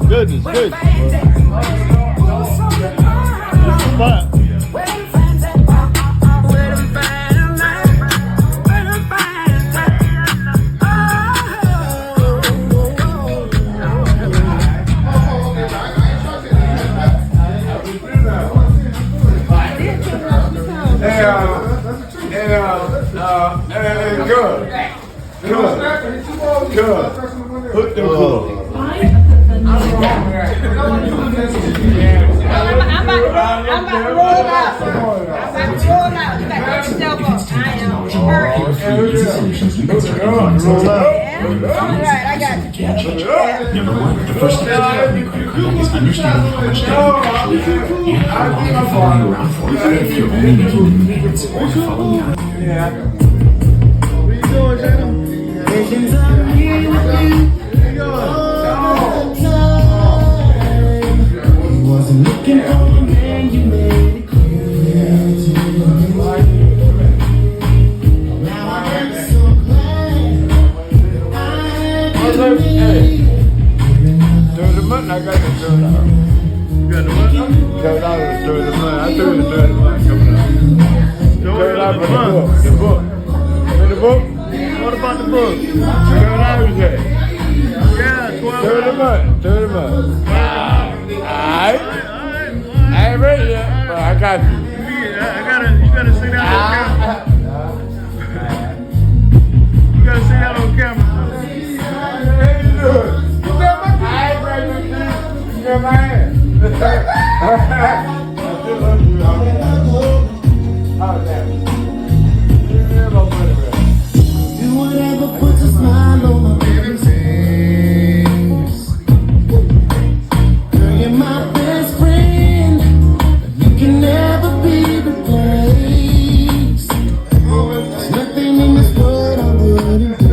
Goodness. But good. Put them cool. I'm about to roll out. You got to step up. I am hurting. Roll out. All right, I got you. Number one, the first step to having a credit card is understanding how much debt you actually have and how long you're following you around for if you're only making minimum payments or if you're following me around. What you doing, Jenna? Visions of me with you all the time. You wasn't looking for a man, you made it clear to me. Now I'm so glad I had you. During the month, I got the $30. You got the month? $30 during the month. I threw the $30 coming up. $30 for the book. In the book? What about the book? $30 there. Yeah, 12. $30 Alright. I ain't ready yet, but I got you. You gotta see that on camera. You gotta see that on camera. I ain't ready to see. You got my hand. How's that? Do whatever puts a smile on my baby's face. Girl, you're my best friend. You can never be replaced. There's nothing in this world I wouldn't do.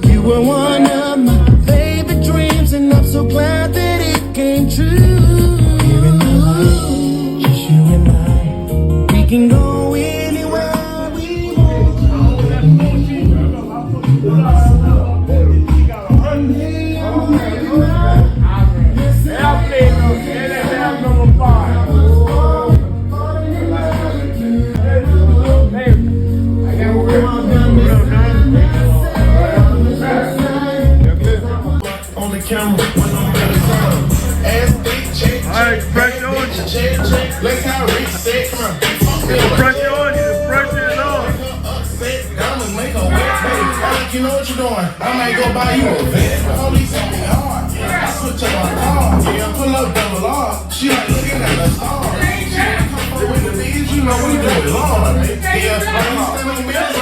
You were one of my favorite dreams, and I'm so glad that it came true. Here in my life, just you and I, we can go anywhere we want. On the camera, when I'm at the time. Ass big, check, Alright, pressure on you. let's have a reset. Come on. Pressure on you. The pressure is on. Upset, diamonds make a wet face. I think you know what you're doing. I might go buy you a vest. The police on me hard. I switch up my car. Yeah, pull up double R. She like looking at the stars. With the bees, you know we do it hard. Yeah, I'm standing on me. I'm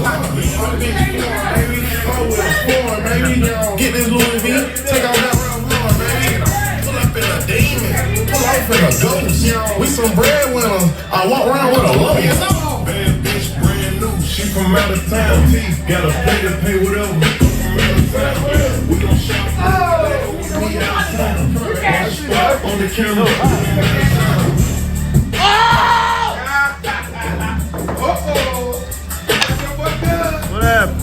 like a baby, go with a sport, baby. Get this Louis V, take out that round floor, baby. Pull up in a demon, pull off in a ghost. We some breadwinners. I walk around with a loaf. Bad bitch, brand new. She from out of town. Got a pay to pay whatever. From out of town. We gon' shop. We outside. On the camera. What happened?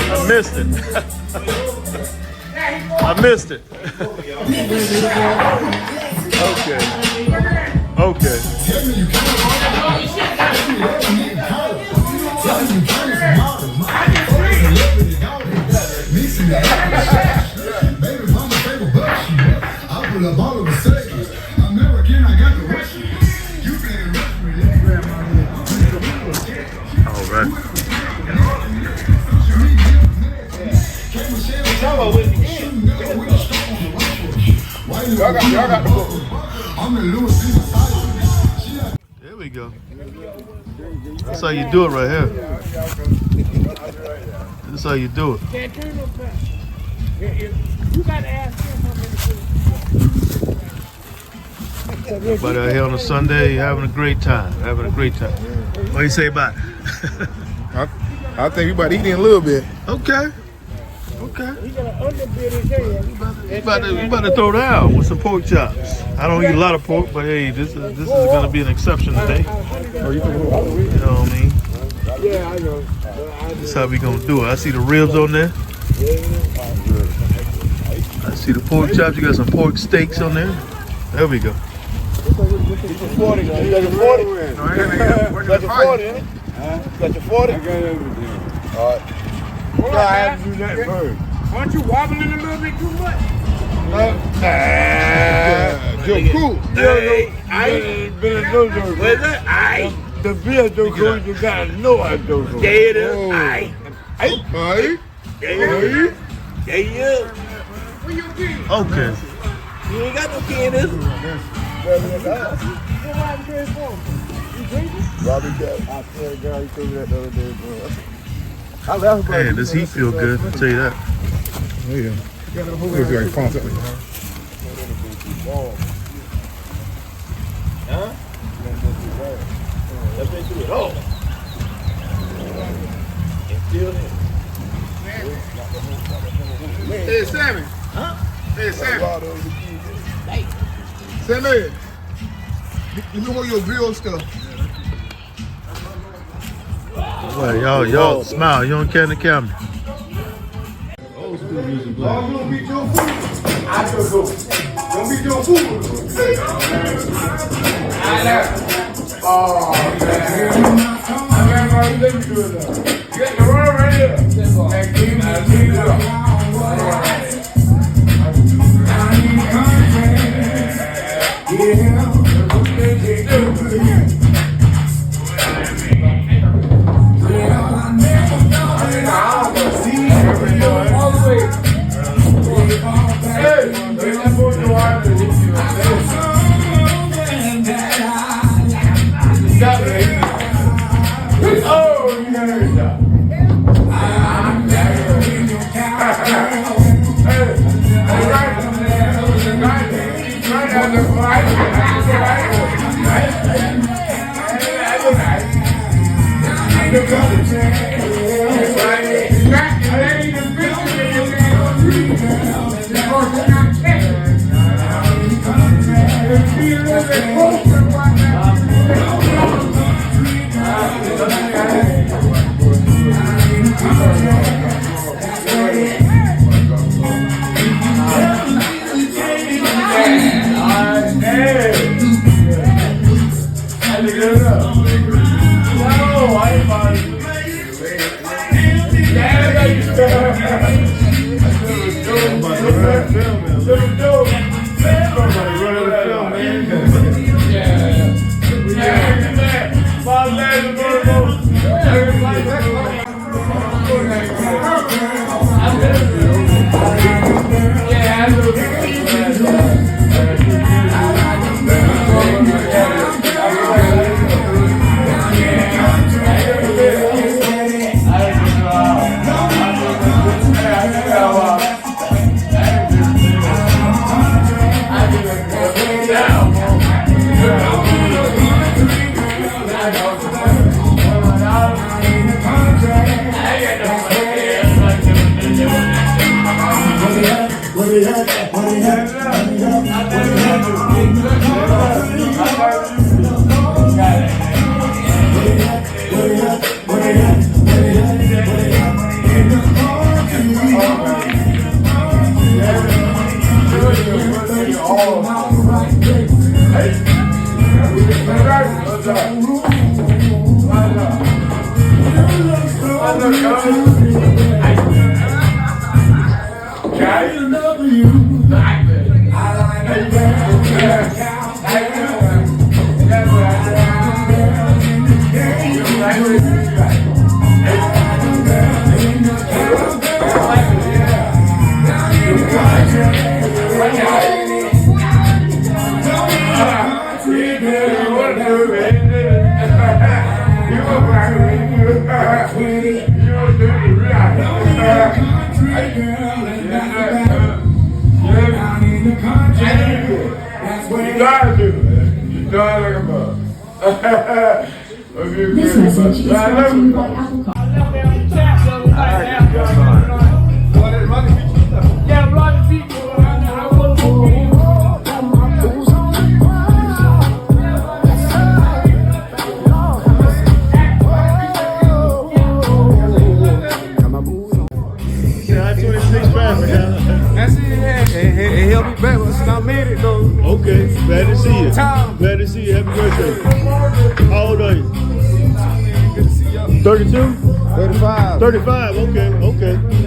I missed it. I missed it. Okay. Baby, mama favorite bush. I pull up all of the seconds. American, I got the Russian. You better rush me, let grandma in. All right. Y'all got the book. I'm the Louis V. There we go. That's how you do it right here. That's how you do it. Can't turn no back. You got to ask him how many. Everybody out here on a Sunday having a great time. What do you say about it? I think we about to eat in a little bit. Okay. He got an underbid his head. You about to throw down with some pork chops. I don't eat a lot of pork, but hey, this is going to be an exception today. Oh, you think You know what I mean? Yeah, I know. That's how we gonna do it. I see the ribs on there. I see the pork chops. You got some pork steaks on there. There we go. Get your 40, you got your 40? You got your 40, ain't it? Got your 40? I got everything. All right. I have to do that first. Aren't you wobbling a little bit too much? Joe Cool. Hey, Been a dojo. where's that? Aye. The beer dojo, you gotta know I dojo. There it is. Aye. Hey. There you is. Where your key? Okay. You ain't got no key in this. Robbie Cat. I swear to God, he told me that the other day, bro. I left, bro. Man, this heat feel good. I'll tell you that. Yeah. Looks like constantly. Huh? Let's make sure it all. It's still there. Hey, Sammy. Huh? Hey, Sammy. Sammy. You know your grill stuff. Well, y'all smile. You don't care in the camera. Don't beat your food. I just go. Don't beat your food. Oh, man. Let me do it now. Get the roll right here. And clean it up. This message is brought to you by Apple Car. listen, I made it though. Okay, glad to see you. Time. Glad to see you. Happy birthday. How old are you? Good to see y'all. 32? 35. 35, okay.